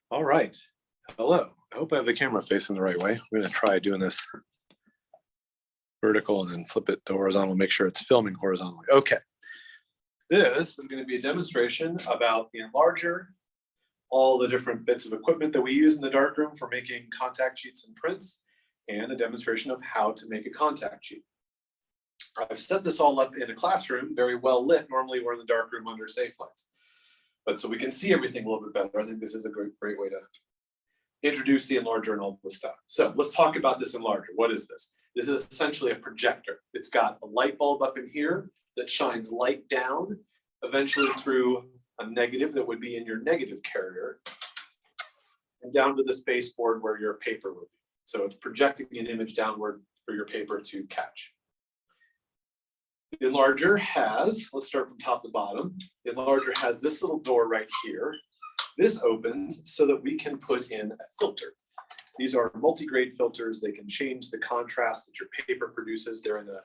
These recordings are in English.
All right. Hello. I hope I have the camera facing the right way. We're going to try doing this vertical and then flip it to horizontal, make sure it's filming horizontally. Okay. This is going to be a demonstration about the enlarger, all the different bits of equipment that we use in the darkroom for making contact sheets and prints, and a demonstration of how to make a contact sheet. I've set this all up in a classroom, very well lit. Normally we're in the darkroom under safe lights. But so we can see everything a little bit better. I think this is a great way to introduce the enlarger and all this stuff. So let's talk about this enlarger. What is this? This is essentially a projector. It's got a light bulb up in here that shines light down, eventually through a negative that would be in your negative carrier, and down to the space-board where your paper would be. So it's projecting an image downward for your paper to catch. The enlarger has, let's start from top to bottom. The enlarger has this little door right here. This opens so that we can put in a filter. These are multi-grade filters. They can change the contrast that your paper produces. They're in a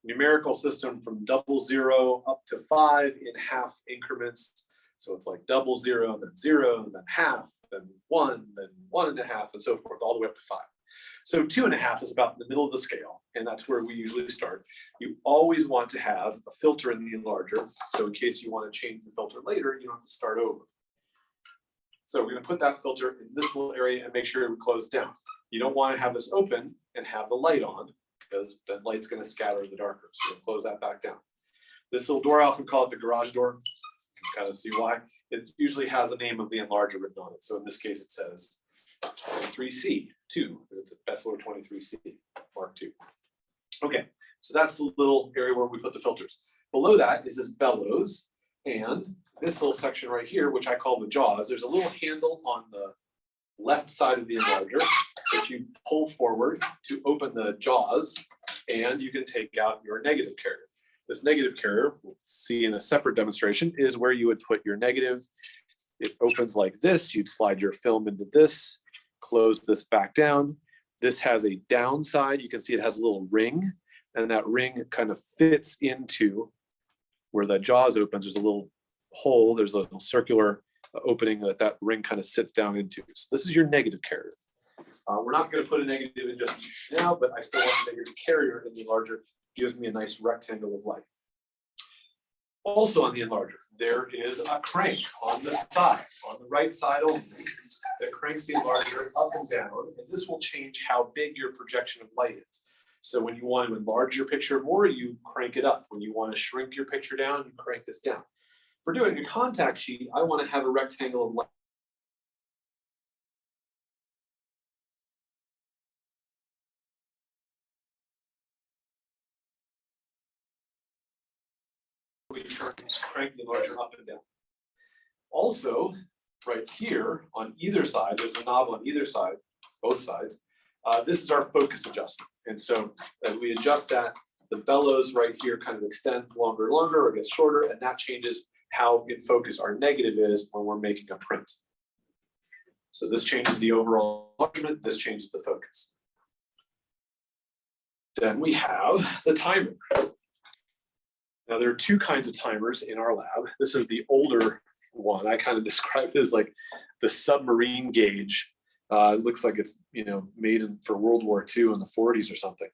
numerical system from 00 up to 5 in half increments. So it's like 00, then 0, and then half, then 1, then 1.5, and so forth, all the way up to 5. So 2.5 is about in the middle of the scale, and that's where we usually start. You always want to have a filter in the enlarger, so in case you want to change the filter later, you don't have to start over. So we're going to put that filter in this little area and make sure we close down. You don't want to have this open and have the light on, because that light's going to scatter in the darkroom. So we'll close that back down. This little door, I often call it the garage door. You can kind of see why. It usually has the name of the enlarger written on it. So in this case, it says 23C2, because it's a Bessler 23C Mark II. Okay, so that's the little area where we put the filters. Below that is this bellows, and this little section right here, which I call the jaws. There's a little handle on the left side of the enlarger that you pull forward to open the jaws, and you can take out your negative carrier. This negative carrier, we'll see in a separate demonstration, is where you would put your negative. It opens like this. You'd slide your film into this, close this back down. This has a downside. You can see it has a little ring, and that ring kind of fits into where the jaws opens. There's a little hole. There's a little circular opening that ring kind of sits down into. So this is your negative carrier. We're not going to put a negative in just now, but I still want the negative carrier in the enlarger. Gives me a nice rectangle of light. Also on the enlarger, there is a crank on the side, on the right side only, that cranks the enlarger up and down, and this will change how big your projection of light is. So when you want to enlarge your picture more, you crank it up. When you want to shrink your picture down, you crank this down. For doing a contact sheet, I want to have a rectangle of light. We crank the enlarger up and down. Also, right here on either side, there's a knob on either side, both sides. This is our focus adjustment. And so as we adjust that, the bellows right here kind of extend longer and longer, or gets shorter, and that changes how in focus our negative is when we're making a print. So this changes the overall enlargement, this changes the focus. Then we have the timer. Now there are two kinds of timers in our lab. This is the older one. I kind of describe it as like the submarine gauge. It looks like it's made for World War II in the 40s or something.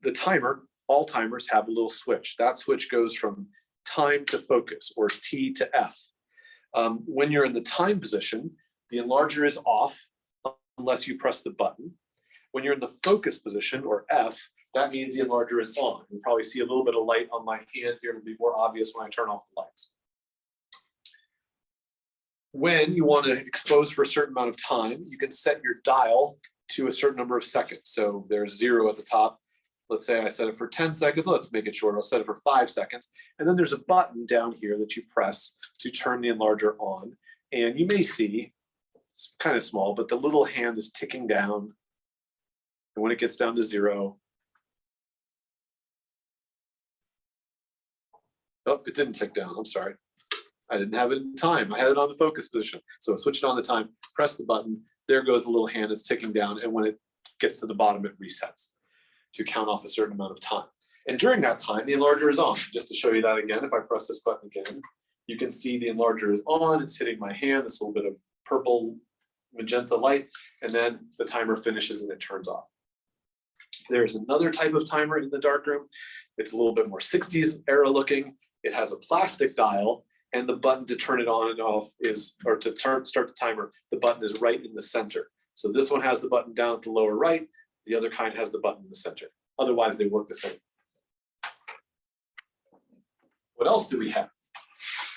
The timer, all timers have a little switch. That switch goes from time to focus, or T to F. When you're in the time position, the enlarger is off unless you press the button. When you're in the focus position, or F, that means the enlarger is on. You'll probably see a little bit of light on my hand here. It'll be more obvious when I turn off the lights. When you want to expose for a certain amount of time, you can set your dial to a certain number of seconds. So there's 0 at the top. Let's say I set it for 10 seconds. Let's make it shorter. I'll set it for 5 seconds. And then there's a button down here that you press to turn the enlarger on. And you may see, it's kind of small, but the little hand is ticking down. And when it gets down to 0, oh, it didn't tick down. I'm sorry. I didn't have it in time. I had it on the focus position. So I switched on the time, press the button. There goes the little hand, it's ticking down. And when it gets to the bottom, it resets to count off a certain amount of time. And during that time, the enlarger is on. Just to show you that again, if I press this button again, you can see the enlarger is on. It's hitting my hand. This little bit of purple magenta light, and then the timer finishes and it turns off. There's another type of timer in the darkroom. It's a little bit more 60s era looking. It has a plastic dial, and the button to turn it on and off is, or to start the timer, the button is right in the center. So this one has the button down at the lower right. The other kind has the button in the center. Otherwise, they work the same. What else do we have?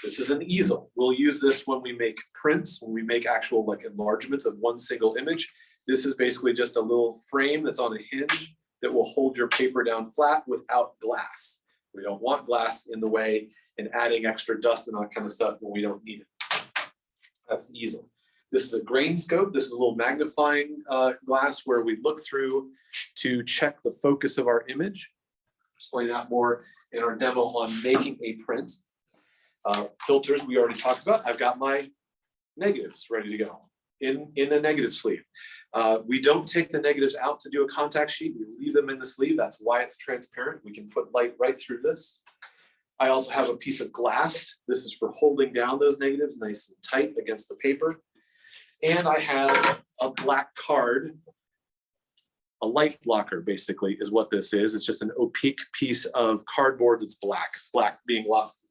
This is an easel. We'll use this when we make prints, when we make actual like enlargements of one single image. This is basically just a little frame that's on a hinge that will hold your paper down flat without glass. We don't want glass in the way and adding extra dust and all that kind of stuff when we don't need it. That's the easel. This is a grain scope. This is a little magnifying glass where we look through to check the focus of our image. Explain that more in our demo on making a print. Filters we already talked about. I've got my negatives ready to go in a negative sleeve. We don't take the negatives out to do a contact sheet. We leave them in the sleeve. That's why it's transparent. We can put light right through this. I also have a piece of glass. This is for holding down those negatives nice and tight against the paper. And I have a black card. A light blocker basically is what this is. It's just an opaque piece of cardboard that's black. Black being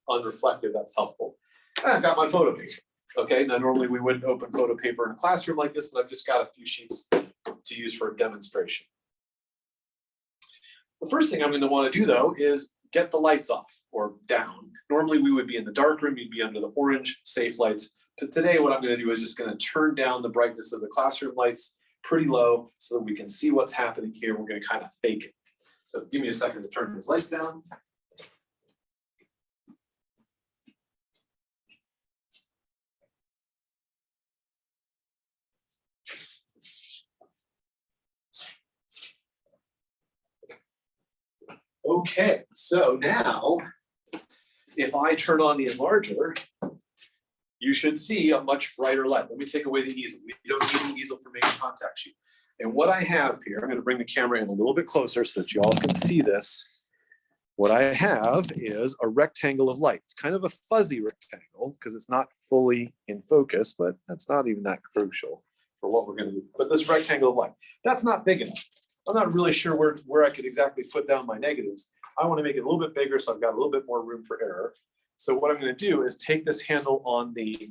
unreflective, that's helpful. And I've got my photo paper. Okay, now normally we wouldn't open photo paper in a classroom like this, but I've just got a few sheets to use for a demonstration. The first thing I'm going to want to do though is get the lights off or down. Normally we would be in the dark room, you'd be under the orange safe lights. But today what I'm going to do is just going to turn down the brightness of the classroom lights pretty low so that we can see what's happening here. We're going to kind of fake it. So give me a second to turn these lights down. Okay, so now if I turn on the enlarger, you should see a much brighter light. Let me take away the easel. We don't need an easel for making contact sheet. And what I have here, I'm going to bring the camera in a little bit closer so that you all can see this. What I have is a rectangle of light. It's kind of a fuzzy rectangle because it's not fully in focus, but that's not even that crucial for what we're going to do. But this rectangle of light, that's not big enough. I'm not really sure where I could exactly put down my negatives. I want to make it a little bit bigger so I've got a little bit more room for error. So what I'm going to do is take this handle on the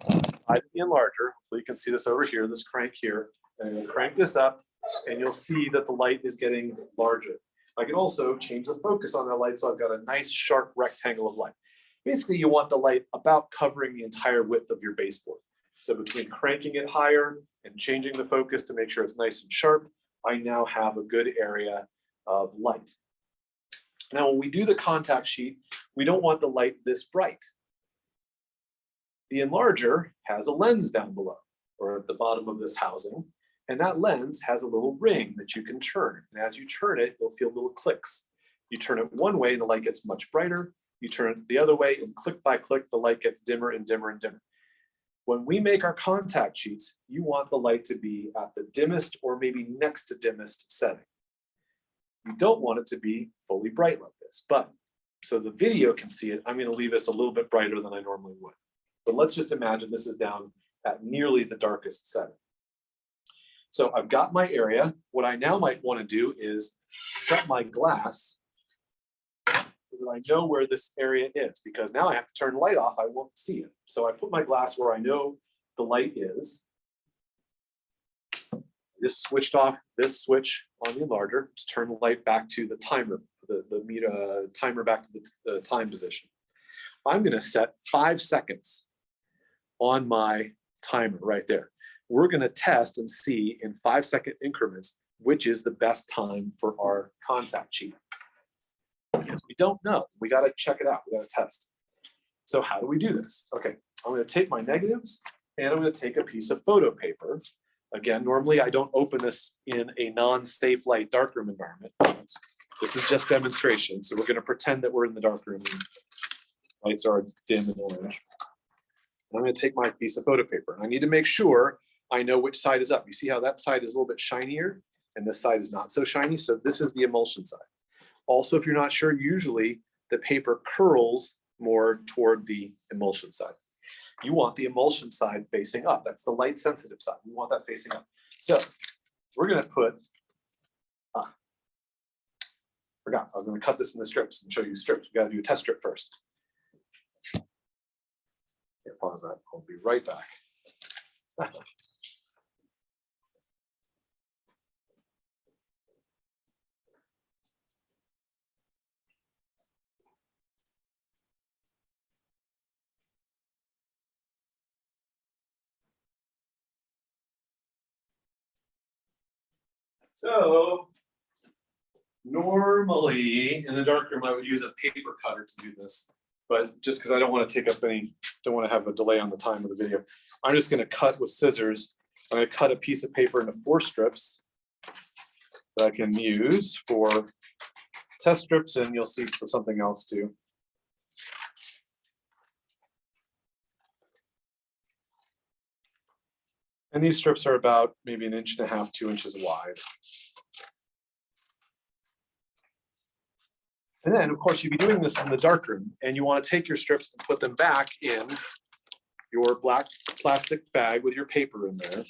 side of the enlarger. Hopefully you can see this over here, this crank here. And I'm going to crank this up and you'll see that the light is getting larger. I can also change the focus on that light so I've got a nice sharp rectangle of light. Basically you want the light about covering the entire width of your baseboard. So between cranking it higher and changing the focus to make sure it's nice and sharp, I now have a good area of light. Now, when we do the contact sheet, we don't want the light this bright. The enlarger has a lens down below or at the bottom of this housing, and that lens has a little ring that you can turn. And as you turn it, you'll feel little clicks. You turn it one way, the light gets much brighter. You turn it the other way, and click by click, the light gets dimmer and dimmer and dimmer. When we make our contact sheets, you want the light to be at the dimmest or maybe next to dimmest setting. You don't want it to be fully bright like this, but so the video can see it, I'm going to leave this a little bit brighter than I normally would. But let's just imagine this is down at nearly the darkest setting. So I've got my area. What I now might want to do is set my glass so that I know where this area is, because now I have to turn the light off, I won't see it. So I put my glass where I know the light is. Just switched off this switch on the enlarger to turn the light back to the timer, the timer back to the time position. I'm going to set 5 seconds on my timer right there. We're going to test and see in 5-second increments which is the best time for our contact sheet. Because we don't know, we got to check it out. We got to test. So how do we do this? Okay, I'm going to take my negatives and I'm going to take a piece of photo paper. Again, normally I don't open this in a non-safe light darkroom environment. This is just demonstration. So we're going to pretend that we're in the darkroom and lights are dim and orange. I'm going to take my piece of photo paper and I need to make sure I know which side is up. You see how that side is a little bit shinier and this side is not so shiny. So this is the emulsion side. Also, if you're not sure, usually the paper curls more toward the emulsion side. You want the emulsion side facing up. That's the light sensitive side. We want that facing up. So we're going to put, forgot, I was going to cut this into strips and show you strips. We got to do a test strip first. Here, pause that. I'll be right back. So normally in the darkroom, I would use a paper cutter to do this, but just because I don't want to take up don't want to have a delay on the time of the video, I'm just going to cut with scissors. I'm going to cut a piece of paper into 4 strips that I can use for test strips, and you'll see for something else too. And these strips are about maybe 1.5 inches, 2 inches wide. And then, of course, you'd be doing this in the darkroom, and you want to take your strips and put them back in your black plastic bag with your paper in there.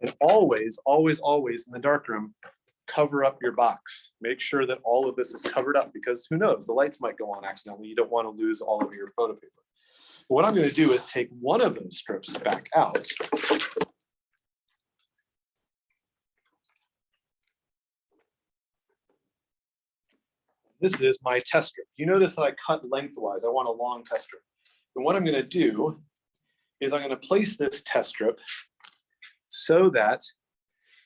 And always, always, always in the darkroom, cover up your box. Make sure that all of this is covered up, because who knows, the lights might go on accidentally. You don't want to lose all of your photo paper. But what I'm going to do is take one of those strips back out. This is my test strip. You notice that I cut lengthwise. I want a long test strip. And what I'm going to do is I'm going to place this test strip so that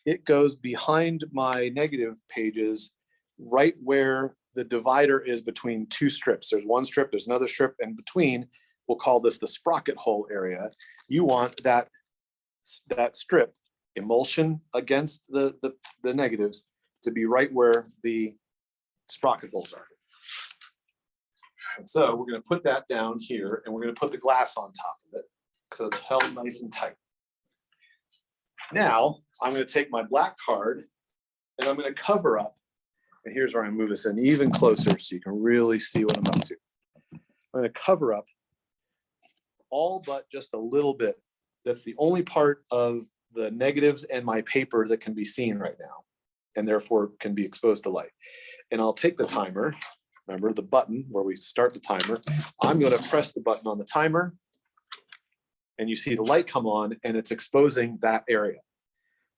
it goes behind my negative pages, right where the divider is between 2 strips. There's one strip, there's another strip, and between, we'll call this the sprocket hole area. You want that strip, emulsion against the negatives, to be right where the sprocket holes are. And so we're going to put that down here, and we're going to put the glass on top of it so it's held nice and tight. Now I'm going to take my black card and I'm going to cover up, and here's where I move this in even closer so you can really see what I'm up to. I'm going to cover up all but just a little bit. That's the only part of the negatives and my paper that can be seen right now, and therefore can be exposed to light. And I'll take the timer, remember the button where we start the timer. I'm going to press the button on the timer, and you see the light come on, and it's exposing that area.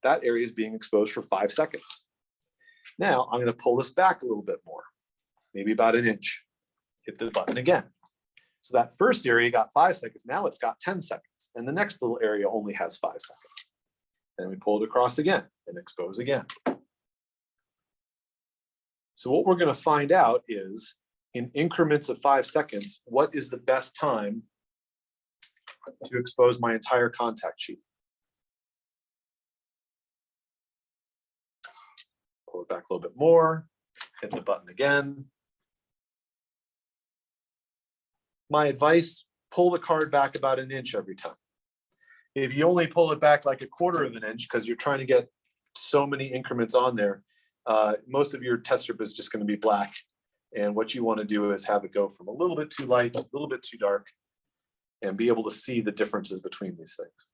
That area is being exposed for 5 seconds. Now I'm going to pull this back a little bit more, maybe about 1 inch. Hit the button again. So that first area got 5 seconds. Now it's got 10 seconds. And the next little area only has 5 seconds. Then we pull it across again and expose again. So what we're going to find out is, in increments of 5 seconds, what is the best time to expose my entire contact sheet. Pull it back a little bit more, hit the button again. My advice, pull the card back about 1 inch every time. If you only pull it back like 1/4 of an inch because you're trying to get so many increments on there, most of your test strip is just going to be black. And what you want to do is have it go from a little bit too light, a little bit too dark, and be able to see the differences between these things.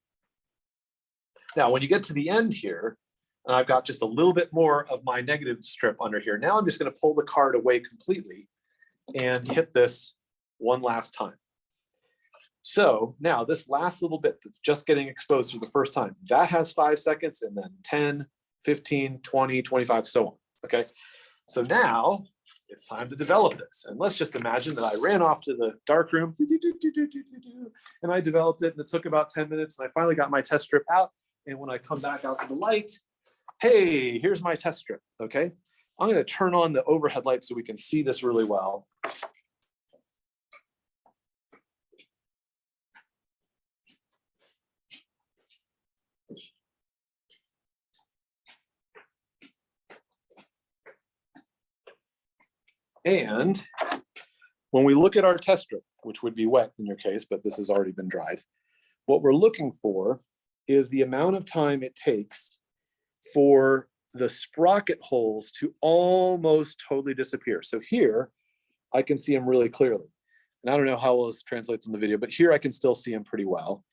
Now, when you get to the end here, and I've got just a little bit more of my negative strip under here, now I'm just going to pull the card away completely and hit this one last time. So now this last little bit that's just getting exposed for the first time, that has 5 seconds, and then 10, 15, 20, 25, so on. Okay, so now it's time to develop this. And let's just imagine that I ran off to the darkroom and I developed it, and it took about 10 minutes, and I finally got my test strip out. And when I come back out to the light, hey, here's my test strip. Okay, I'm going to turn on the overhead light so we can see this really well. And when we look at our test strip, which would be wet in your case, but this has already been dried, what we're looking for is the amount of time it takes for the sprocket holes to almost totally disappear. So here, I can see them really clearly. And I don't know how well this translates in the video, but here I can still see them pretty well.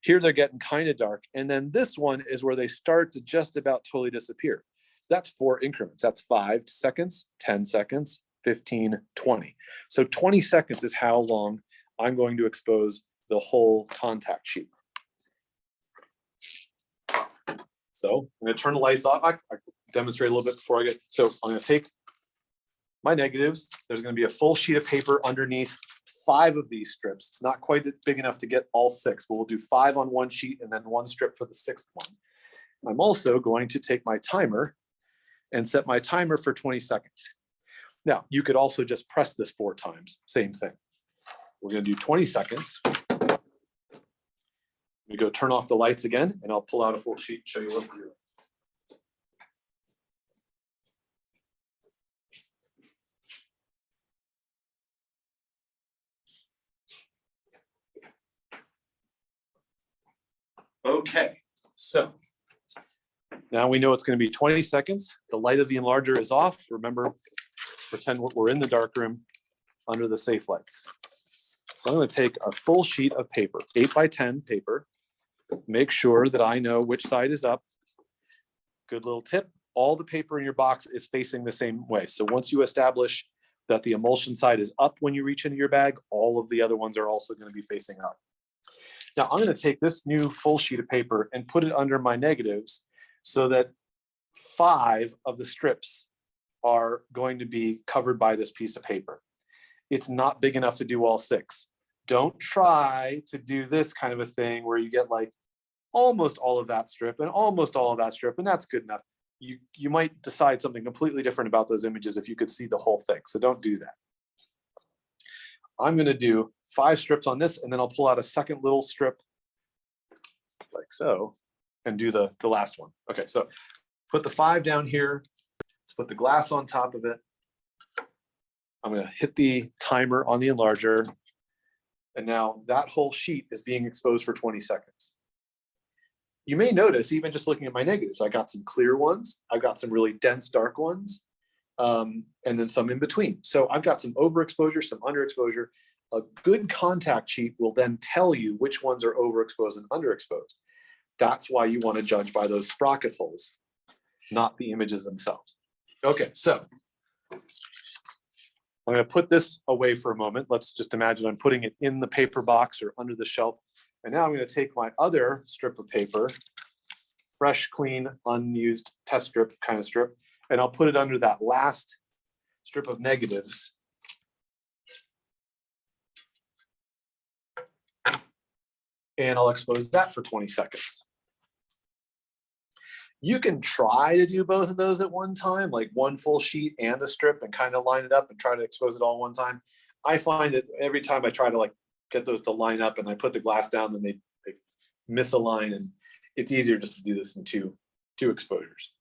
Here they're getting kind of dark. And then this one is where they start to just about totally disappear. So that's 4 increments. That's 5 seconds, 10 seconds, 15, 20. So 20 seconds is how long I'm going to expose the whole contact sheet. So I'm going to turn the lights off. I demonstrate a little bit before I get, so I'm going to take my negatives. There's going to be a full sheet of paper underneath 5 of these strips. It's not quite big enough to get all 6, but we'll do 5 on one sheet and then 1 strip for the 6th one. I'm also going to take my timer and set my timer for 20 seconds. Now, you could also just press this 4 times, same thing. We're going to do 20 seconds. We go turn off the lights again, and I'll pull out a full sheet and show you what we're doing. Okay, so now we know it's going to be 20 seconds. The light of the enlarger is off. Remember, pretend we're in the dark room under the safe lights. So I'm going to take a full sheet of paper, 8 by 10 paper. Make sure that I know which side is up. Good little tip. All the paper in your box is facing the same way. So once you establish that the emulsion side is up when you reach into your bag, all of the other ones are also going to be facing up. Now I'm going to take this new full sheet of paper and put it under my negatives so that 5 of the strips are going to be covered by this piece of paper. It's not big enough to do all 6. Don't try to do this kind of a thing where you get like almost all of that strip and almost all of that strip, and that's good enough. You might decide something completely different about those images if you could see the whole thing. So don't do that. I'm going to do 5 strips on this, and then I'll pull out a second little strip like so and do the last one. Okay, so put the 5 down here. Let's put the glass on top of it. I'm going to hit the timer on the enlarger. And now that whole sheet is being exposed for 20 seconds. You may notice, even just looking at my negatives, I got some clear ones. I've got some really dense dark ones, and then some in between. So I've got some overexposure, some underexposure. A good contact sheet will then tell you which ones are overexposed and underexposed. That's why you want to judge by those sprocket holes, not the images themselves. Okay, so I'm going to put this away for a moment. Let's just imagine I'm putting it in the paper box or under the shelf. And now I'm going to take my other strip of paper, fresh, clean, unused test strip kind of strip, and I'll put it under that last strip of negatives. And I'll expose that for 20 seconds. You can try to do both of those at one time, like one full sheet and a strip, and kind of line it up and try to expose it all one time. I find that every time I try to like get those to line up and I put the glass down, then they misalign, and it's easier just to do this in two exposures.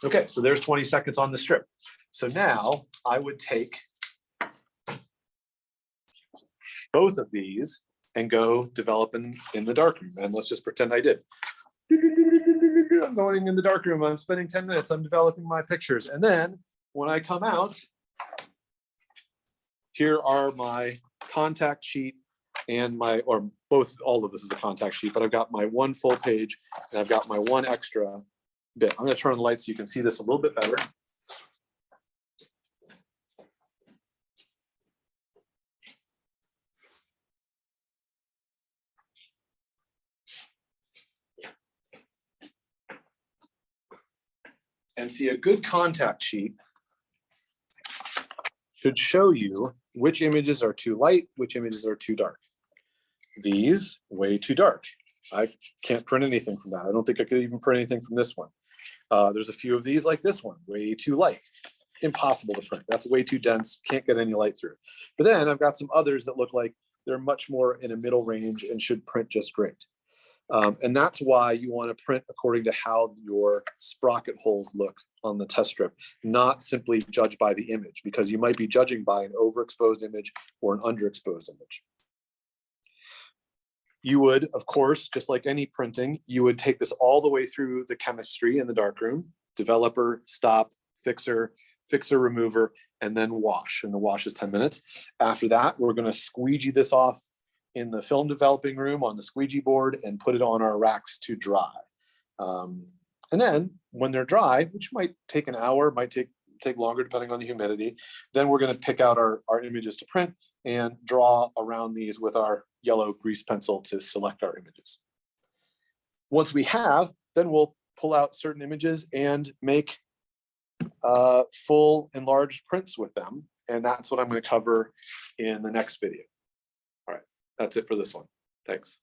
Okay, so there's 20 seconds on the strip. So now I would take both of these and go develop in the darkroom. And let's just pretend I did. I'm going in the darkroom. I'm spending 10 minutes. I'm developing my pictures. And then when I come out, here are my contact sheet and my, or both, all of this is a contact sheet, but I've got my 1 full page and I've got my 1 extra bit. I'm going to turn on the light so you can see this a little bit better. And see, a good contact sheet should show you which images are too light, which images are too dark. These, way too dark. I can't print anything from that. I don't think I could even print anything from this one. There's a few of these like this one, way too light. Impossible to print. That's way too dense. Can't get any light through. But then I've got some others that look like they're much more in a middle range and should print just great. And that's why you want to print according to how your sprocket holes look on the test strip, not simply judge by the image, because you might be judging by an overexposed image or an underexposed image. You would, of course, just like any printing, you would take this all the way through the chemistry in the darkroom, developer, stop, fixer, fixer remover, and then wash. And the wash is 10 minutes. After that, we're going to squeegee this off in the film developing room on the squeegee board and put it on our racks to dry. And then when they're dry, which might take an hour, might take longer depending on the humidity, then we're going to pick out our images to print and draw around these with our yellow grease pencil to select our images. Once we have, then we'll pull out certain images and make full enlarged prints with them. And that's what I'm going to cover in the next video. All right, that's it for this one. Thanks.